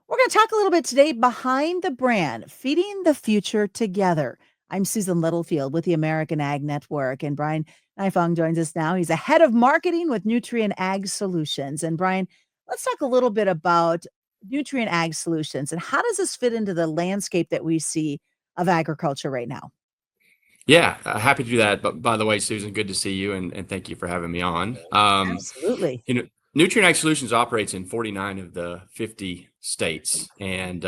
We're going to talk a little bit today behind the brand, feeding the future together. I'm Susan Littlefield with the American Ag Network, and Brian Knifong joins us now. He's a head of marketing with Nutrien Ag Solutions. And Brian, let's talk a little bit about Nutrien Ag Solutions and how does this fit into the landscape that we see of agriculture right now? Yeah, happy to do that. But by the way, Susan, good to see you and thank you for having me on. Absolutely. You know, Nutrien Ag Solutions operates in 49 of the 50 states and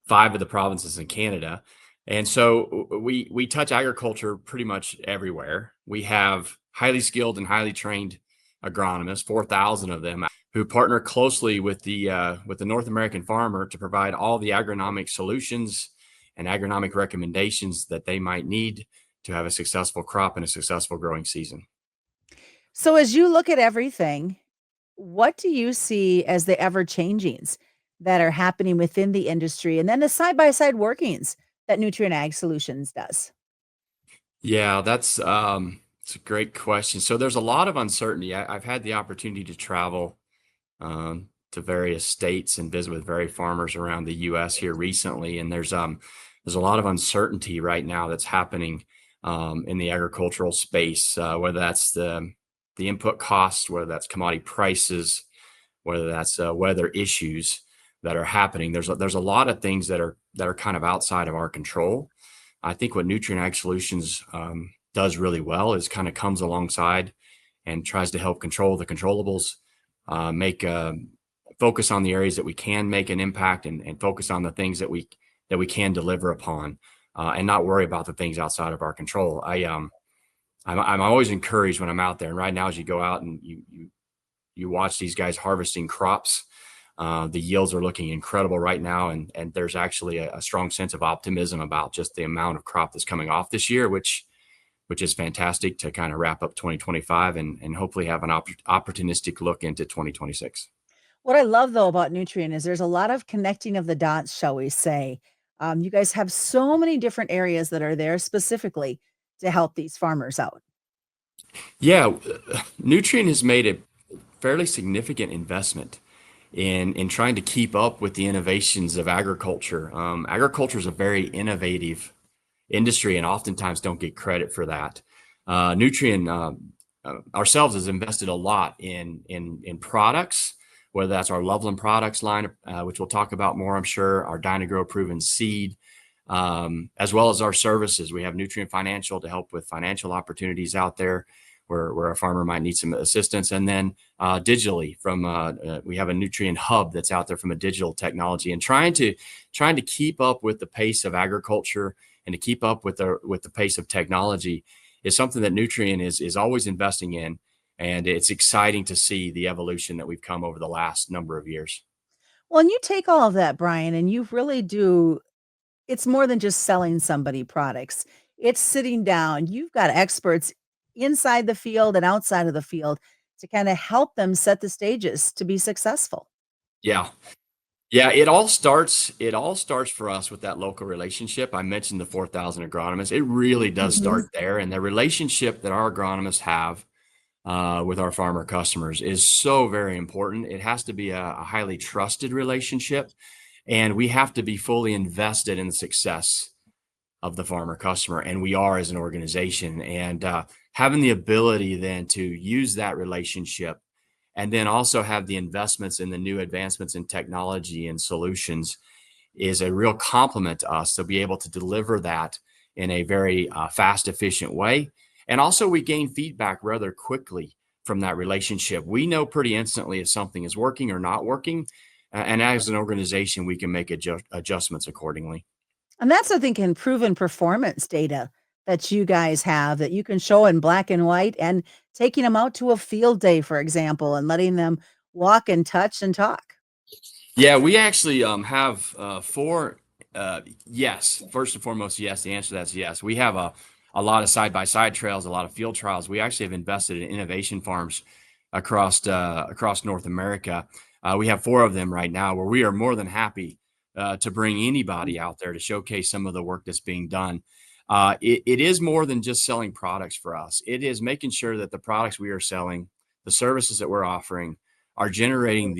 five of the provinces in Canada. And so we touch agriculture pretty much everywhere. We have highly skilled and highly trained agronomists, 4,000 of them, who partner closely with the North American farmer to provide all the agronomic solutions and agronomic recommendations that they might need to have a successful crop and a successful growing season. So, as you look at everything, what do you see as the ever changings that are happening within the industry and then the side by side workings that Nutrien Ag Solutions does? Yeah, it's a great question. So there's a lot of uncertainty. I've had the opportunity to travel to various states and visit with various farmers around the U.S. here recently, and there's a lot of uncertainty right now that's happening in the agricultural space, whether that's the input costs, whether that's commodity prices, whether that's weather issues that are happening. There's a lot of things that are kind of outside of our control. I think what Nutrien Ag Solutions does really well is kind of comes alongside and tries to help control the controllables, make focus on the areas that we can make an impact and focus on the things that we can deliver upon, and not worry about the things outside of our control. I'm always encouraged when I'm out there, and right now, as you go out and you watch these guys harvesting crops, the yields are looking incredible right now, and there's actually a strong sense of optimism about just the amount of crop that's coming off this year, which is fantastic to kind of wrap up 2025 and hopefully have an opportunistic look into 2026. What I love though about Nutrien is there's a lot of connecting of the dots, shall we say. You guys have so many different areas that are there specifically to help these farmers out. Yeah, Nutrien has made a fairly significant investment in trying to keep up with the innovations of agriculture. Agriculture is a very innovative industry, and oftentimes don't get credit for that. Nutrien ourselves has invested a lot in products, whether that's our Loveland Products line, which we'll talk about more, I'm sure, our Dynagrow proven seed, as well as our services. We have Nutrien Financial to help with financial opportunities out there where a farmer might need some assistance. And then digitally we have a Nutrien hub that's out there from a digital technology, and trying to keep up with the pace of agriculture and to keep up with the pace of technology is something that Nutrien is always investing in. And it's exciting to see the evolution that we've come over the last number of years. Well, and you take all of that, Brian, and you really do. It's more than just selling somebody products. It's sitting down. You've got experts inside the field and outside of the field to kind of help them set the stages to be successful. Yeah. Yeah, it all starts for us with that local relationship. I mentioned the 4,000 agronomists. It really does Mhm. start there. And the relationship that our agronomists have with our farmer customers is so very important. It has to be a highly trusted relationship, and we have to be fully invested in the success of the farmer customer. And we are as an organization. And having the ability then to use that relationship and then also have the investments in the new advancements in technology and solutions is a real compliment to us to be able to deliver that in a very fast, efficient way. And also, we gain feedback rather quickly from that relationship. We know pretty instantly if something is working or not working. And as an organization, we can make adjustments accordingly. And that's, I think, in proven performance data that you guys have that you can show in black and white and taking them out to a field day, for example, and letting them walk and touch and talk. Yeah, we actually have four. Yes, first and foremost, yes. The answer to that is yes. We have a lot of side by side trails, a lot of field trials. We actually have invested in innovation farms across North America. We have four of them right now, where we are more than happy to bring anybody out there to showcase some of the work that's being done. It is more than just selling products for us. It is making sure that the products we are selling, the services that we're offering, are generating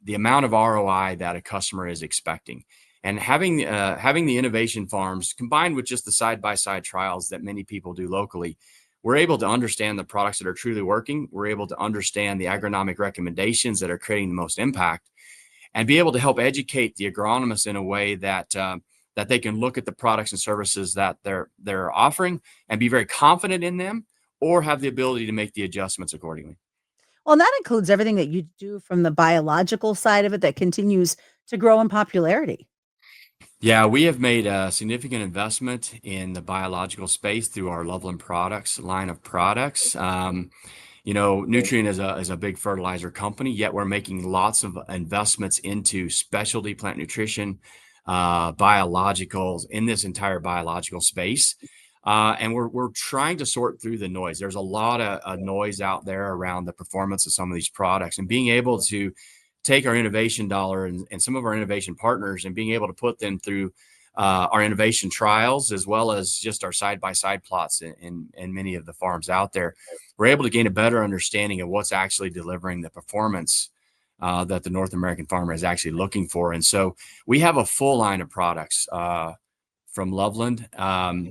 the amount of ROI that a customer is expecting. And having the innovation farms combined with just the side-by-side trials that many people do locally, we're able to understand the products that are truly working. We're able to understand the agronomic recommendations that are creating the most impact, and be able to help educate the agronomists in a way that that they can look at the products and services that they're offering and be very confident in them, or have the ability to make the adjustments accordingly. Well, and that includes everything that you do from the biological side of it that continues to grow in popularity. Yeah, we have made a significant investment in the biological space through our Loveland Products line of products. Nutrien is a big fertilizer company, yet we're making lots of investments into specialty plant nutrition, biologicals in this entire biological space. And we're trying to sort through the noise. There's a lot of noise out there around the performance of some of these products, and being able to take our innovation dollar and some of our innovation partners and being able to put them through our innovation trials, as well as just our side-by-side plots in many of the farms out there, we're able to gain a better understanding of what's actually delivering the performance that the North American farmer is actually looking for. And so we have a full line of products from Loveland.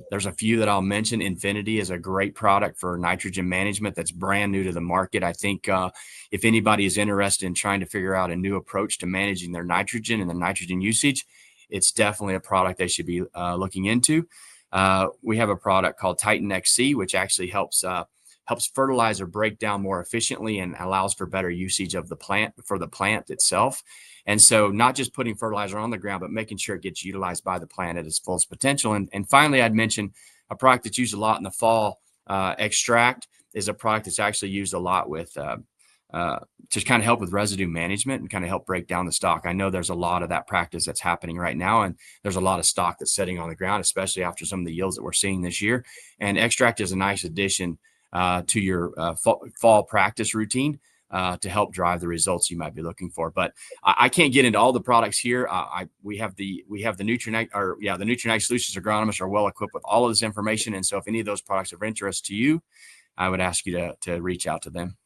There's a few that I'll mention. Infinity is a great product for nitrogen management that's brand new to the market. I think if anybody is interested in trying to figure out a new approach to managing their nitrogen and their nitrogen usage, it's definitely a product they should be looking into. We have a product called Titan XC, which actually helps fertilizer break down more efficiently and allows for better usage of the plant itself. And so not just putting fertilizer on the ground, but making sure it gets utilized by the plant at its fullest potential. And finally, I'd mention a product that's used a lot in the fall. Extract is a product that's actually used a lot with to kind of help with residue management and kind of help break down the stock. I know there's a lot of that practice that's happening right now, and there's a lot of stock that's sitting on the ground, especially after some of the yields that we're seeing this year. And Extract is a nice addition to your fall practice routine to help drive the results you might be looking for. But I can't get into all the products here. We have the Nutrien Ag Solutions agronomists are well equipped with all of this information. And so if any of those products are of interest to you, I would ask you to reach out to them.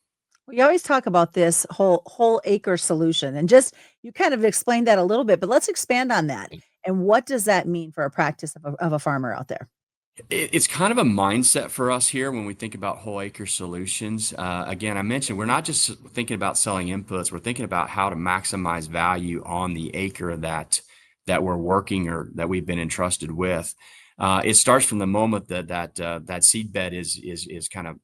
We always talk about this whole acre solution, and just you kind of explained that a little bit, but let's expand on that. And what does that mean for a practice of a farmer out there? It's kind of a mindset for us here when we think about Whole Acre Solutions. Again, I mentioned we're not just thinking about selling inputs. We're thinking about how to maximize value on the acre that we're working or that we've been entrusted with. It starts from the moment that seed bed is kind of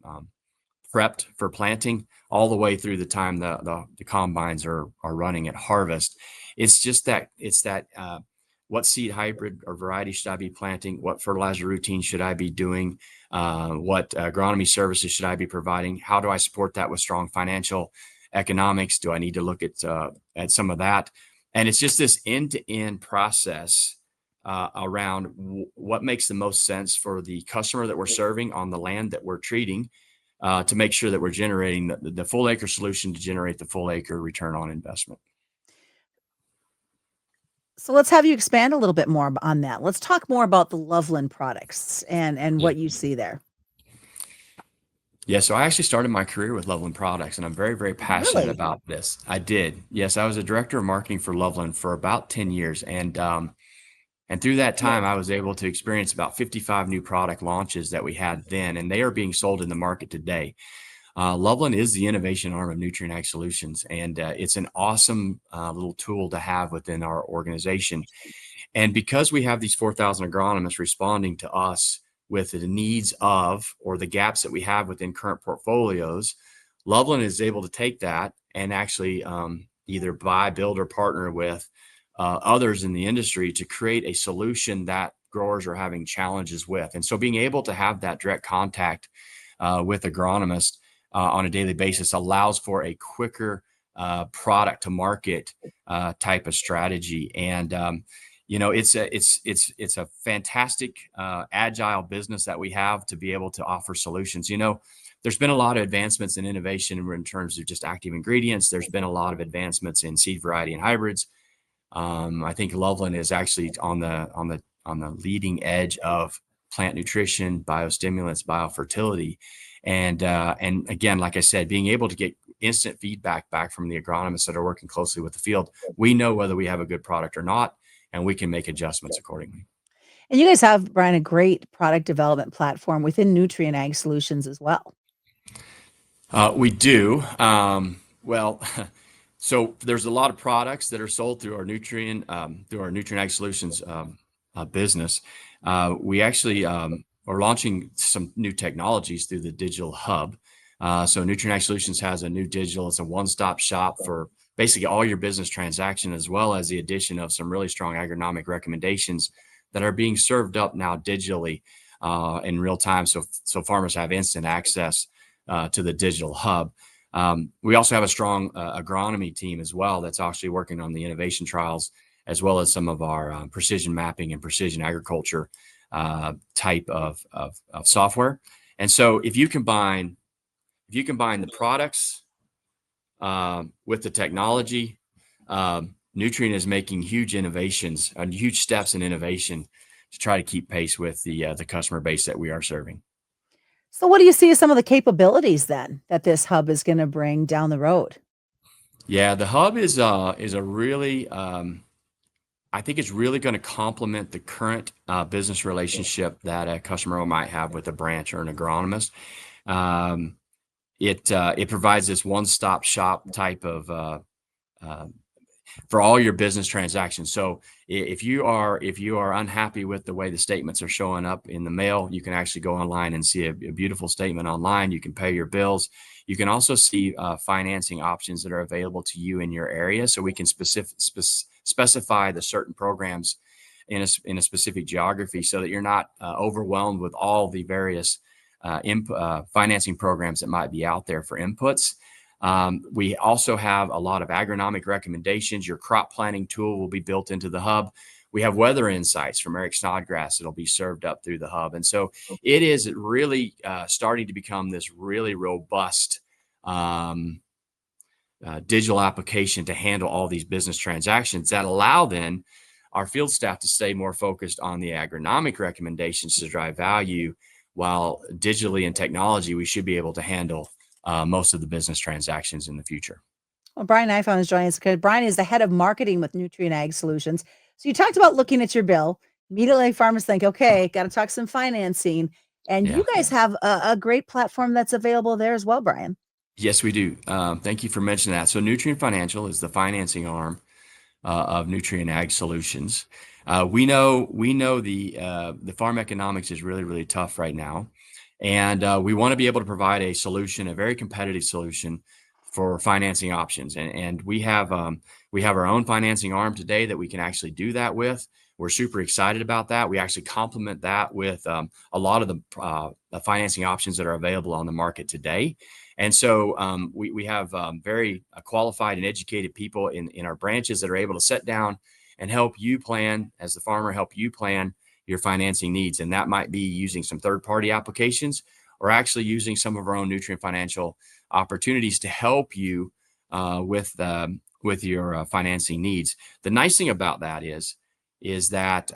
prepped for planting, all the way through the time the combines are running at harvest. It's that what seed hybrid or variety should I be planting? What fertilizer routine should I be doing? What agronomy services should I be providing? How do I support that with strong financial economics? Do I need to look at some of that? And it's just this end-to-end process around what makes the most sense for the customer that we're serving on the land that we're treating, to make sure that we're generating the full acre solution to generate the full acre return on investment. So let's have you expand a little bit more on that. Let's talk more about the Loveland products and Yeah. what you see there. Yeah, so I actually started my career with Loveland Products, and I'm very, very passionate Really? about this. I did. Yes, I was a director of marketing for Loveland for about 10 years. And through that time, I was able to experience about 55 new product launches that we had then, and they are being sold in the market today. Loveland is the innovation arm of Nutrien Ag Solutions, and it's an awesome little tool to have within our organization. And because we have these 4,000 agronomists responding to us with the needs of or the gaps that we have within current portfolios, Loveland is able to take that and actually either buy, build, or partner with others in the industry to create a solution that growers are having challenges with. And so being able to have that direct contact with agronomists on a daily basis allows for a quicker product to market type of strategy. And it's a fantastic agile business that we have to be able to offer solutions. There's been a lot of advancements in innovation in terms of just active ingredients. There's been a lot of advancements in seed variety and hybrids. I think Loveland is actually on the leading edge of plant nutrition, biostimulants, biofertility. And again, like I said, being able to get instant feedback back from the agronomists that are working closely with the field. We know whether we have a good product or not, and we can make adjustments accordingly. And you guys have, Brian, a great product development platform within Nutrien Ag Solutions as well. We do. Well, so there's a lot of products that are sold through our Nutrien Ag Solutions business. We actually are launching some new technologies through the digital hub. So Nutrien Ag Solutions has a new digital. It's a one-stop shop for basically all your business transaction, as well as the addition of some really strong agronomic recommendations that are being served up now digitally in real time. So farmers have instant access to the digital hub. We also have a strong agronomy team as well that's actually working on the innovation trials, as well as some of our precision mapping and precision agriculture type of software. And so if you combine the products with the technology, Nutrien is making huge innovations and huge steps in innovation to try to keep pace with the customer base that we are serving. So what do you see as some of the capabilities then that this hub is going to bring down the road? Yeah, the hub is a really I think it's really going to complement the current business relationship that a customer might have with a branch or an agronomist. It provides this one-stop shop type of for all your business transactions. So if you are unhappy with the way the statements are showing up in the mail, you can actually go online and see a beautiful statement online. You can pay your bills. You can also see financing options that are available to you in your area. So we can specify the certain programs in a specific geography, so that you're not overwhelmed with all the various financing programs that might be out there for inputs. We also have a lot of agronomic recommendations. Your crop planning tool will be built into the hub. We have weather insights from Eric Snodgrass that'll be served up through the hub. And so it is really starting to become this really robust digital application to handle all these business transactions that allow then our field staff to stay more focused on the agronomic recommendations to drive value, while digitally and technology, we should be able to handle most of the business transactions in the future. Well, Brian Knifong is joining us because Brian is the head of marketing with Nutrien Ag Solutions. So you talked about looking at your bill. Immediately, farmers think, okay, got to talk some financing. And you guys have a great platform that's available there as well, Brian. Yes, we do. Thank you for mentioning that. So Nutrien Financial is the financing arm of Nutrien Ag Solutions. We know the farm economics is really, really tough right now. And we want to be able to provide a solution, a very competitive solution for financing options. And we have our own financing arm today that we can actually do that with. We're super excited about that. We actually complement that with a lot of the financing options that are available on the market today. And so we have very qualified and educated people in our branches that are able to sit down and help you plan, as the farmer, help you plan your financing needs. And that might be using some third-party applications, or actually using some of our own Nutrien Financial opportunities to help you with your financing needs. The nice thing about that is that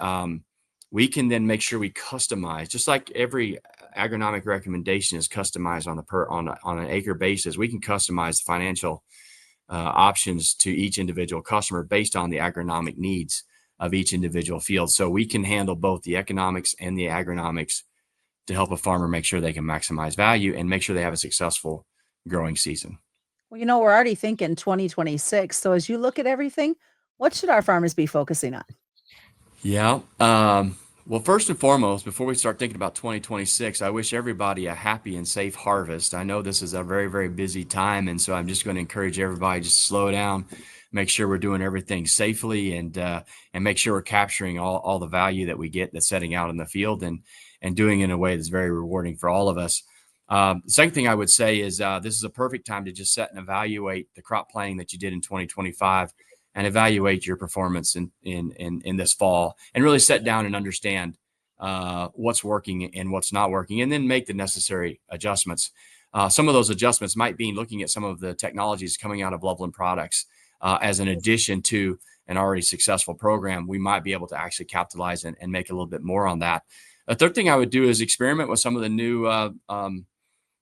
we can then make sure we customize, just like every agronomic recommendation is customized on an acre basis. We can customize the financial options to each individual customer based on the agronomic needs of each individual field. So we can handle both the economics and the agronomics to help a farmer make sure they can maximize value and make sure they have a successful growing season. Well, we're already thinking 2026. So as you look at everything, what should our farmers be focusing on? Yeah. Well, first and foremost, before we start thinking about 2026, I wish everybody a happy and safe harvest. I know this is a very, very busy time, and so I'm just going to encourage everybody just to slow down, make sure we're doing everything safely, and make sure we're capturing all the value that we get that's setting out in the field, and doing it in a way that's very rewarding for all of us. The second thing I would say is this is a perfect time to just set and evaluate the crop planning that you did in 2025. And evaluate your performance in this fall, and really sit down and understand what's working and what's not working, and then make the necessary adjustments. Some of those adjustments might be looking at some of the technologies coming out of Loveland Products as an addition to an already successful program. We might be able to actually capitalize and make a little bit more on that. The third thing I would do is experiment with some of the new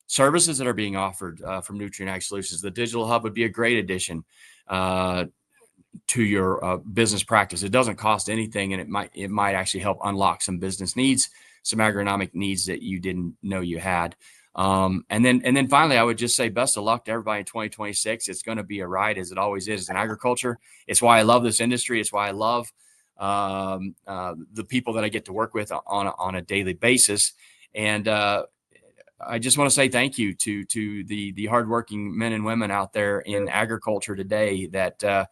services that are being offered from Nutrien Ag Solutions. The digital hub would be a great addition to your business practice. It doesn't cost anything, and it might actually help unlock some business needs, some agronomic needs that you didn't know you had. And then finally, I would just say best of luck to everybody in 2026. It's going to be a ride, as it always is in agriculture. It's why I love this industry. It's why I love the people that I get to work with on a daily basis. And I just want to say thank you to the hardworking men and women out there in agriculture today that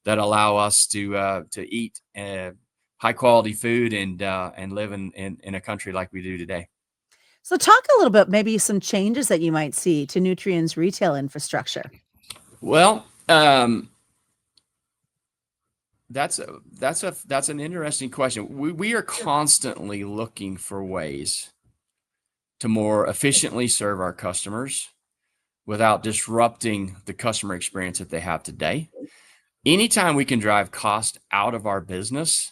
allow us to eat high quality food and live in a country like we do today. So talk a little bit, maybe some changes that you might see to Nutrien's retail infrastructure. Well, that's an interesting question. We are constantly looking for ways to more efficiently serve our customers without disrupting the customer experience that they have today. Anytime we can drive cost out of our business,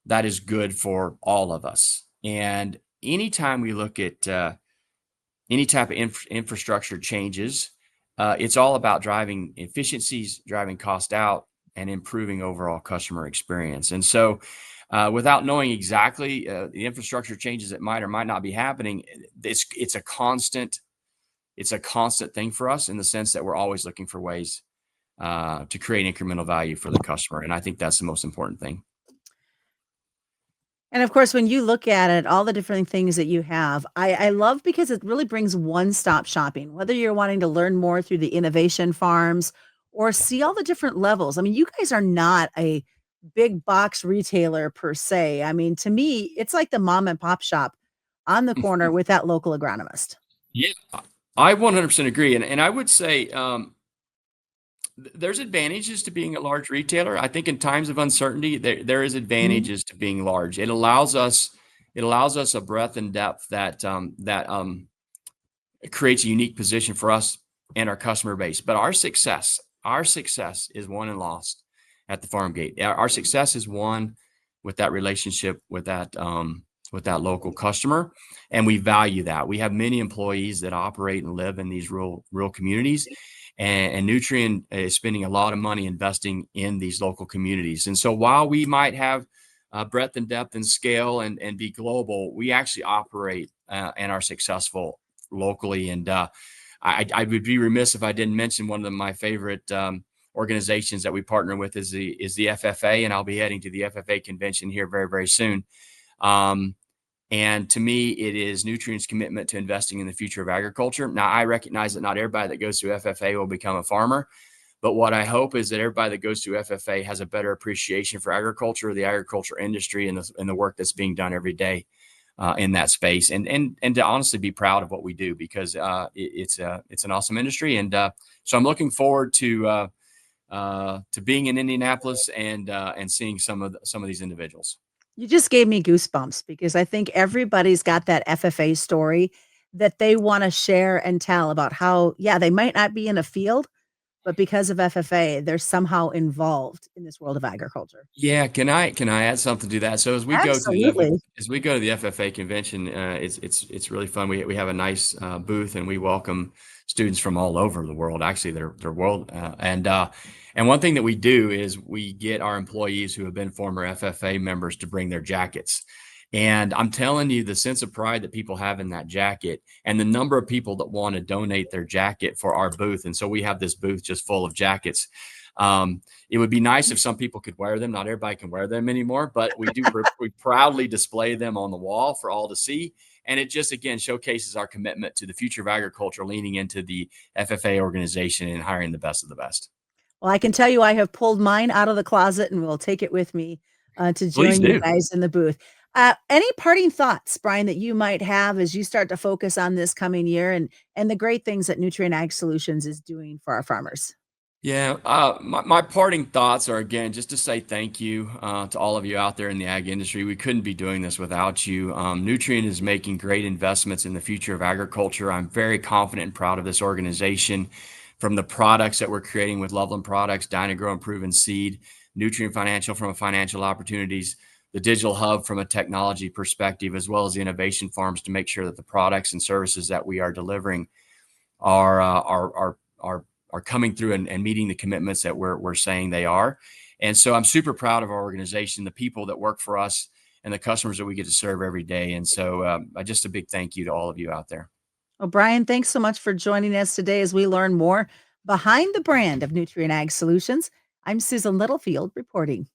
that is good for all of us. And anytime we look at any type of infrastructure changes, it's all about driving efficiencies, driving cost out, and improving overall customer experience. And so without knowing exactly the infrastructure changes that might or might not be happening, it's a constant thing for us in the sense that we're always looking for ways to create incremental value for the customer. And I think that's the most important thing. And of course, when you look at it, all the different things that you have, I love because it really brings one-stop shopping, whether you're wanting to learn more through the innovation farms or see all the different levels. I mean, you guys are not a big box retailer per se. I mean, to me, it's like the mom and pop shop on the corner with that local agronomist. Yeah, I 100% agree. And I would say there's advantages to being a large retailer. I think in times of uncertainty, there is advantages to being large. It allows us a breadth and depth that creates a unique position for us and our customer base. But our success is won and lost at the farm gate. Our success is won with that relationship with that local customer, and we value that. We have many employees that operate and live in these rural communities. And Nutrien is spending a lot of money investing in these local communities. And so while we might have breadth and depth and scale and be global, we actually operate and are successful locally. And I would be remiss if I didn't mention one of my favorite organizations that we partner with is the FFA, and I'll be heading to the FFA convention here very, very soon. And to me, it is Nutrien's commitment to investing in the future of agriculture. Now, I recognize that not everybody that goes through FFA will become a farmer, but what I hope is that everybody that goes through FFA has a better appreciation for agriculture, the agriculture industry, and the work that's being done every day in that space, and to honestly be proud of what we do, because it's an awesome industry. And so I'm looking forward to being in Indianapolis and seeing some of these individuals. You just gave me goosebumps because I think everybody's got that FFA story that they want to share and tell about how, yeah, they might not be in a field, but because of FFA, they're somehow involved in this world of agriculture. Yeah, can I add something to that? So as we go to the FFA convention, it's really fun. We have a nice booth, and we welcome students from all over the world. Actually, they're world and one thing that we do is we get our employees who have been former FFA members to bring their jackets. And I'm telling you, the sense of pride that people have in that jacket, and the number of people that want to donate their jacket for our booth. And so we have this booth just full of jackets. It would be nice if some people could wear them. Not everybody can wear them anymore, but we do. We proudly display them on the wall for all to see. And it just, again, showcases our commitment to the future of agriculture, leaning into the FFA organization and hiring the best of the best. Well, I can tell you I have pulled mine out of the closet and will take it with me to join you guys in the booth. Any parting thoughts, Brian, that you might have as you start to focus on this coming year and the great things that Nutrien Ag Solutions is doing for our farmers? Yeah, my parting thoughts are, again, just to say thank you to all of you out there in the ag industry. We couldn't be doing this without you. Nutrien is making great investments in the future of agriculture. I'm very confident and proud of this organization, from the products that we're creating with Loveland Products, Dynagrow and Proven Seed, Nutrien Financial from a financial opportunities, the digital hub from a technology perspective, as well as the innovation farms, to make sure that the products and services that we are delivering are coming through and meeting the commitments that we're saying they are. And so I'm super proud of our organization, the people that work for us, and the customers that we get to serve every day. And so just a big thank you to all of you out there. Well, Brian, thanks so much for joining us today as we learn more behind the brand of Nutrien Ag Solutions. I'm Susan Littlefield reporting.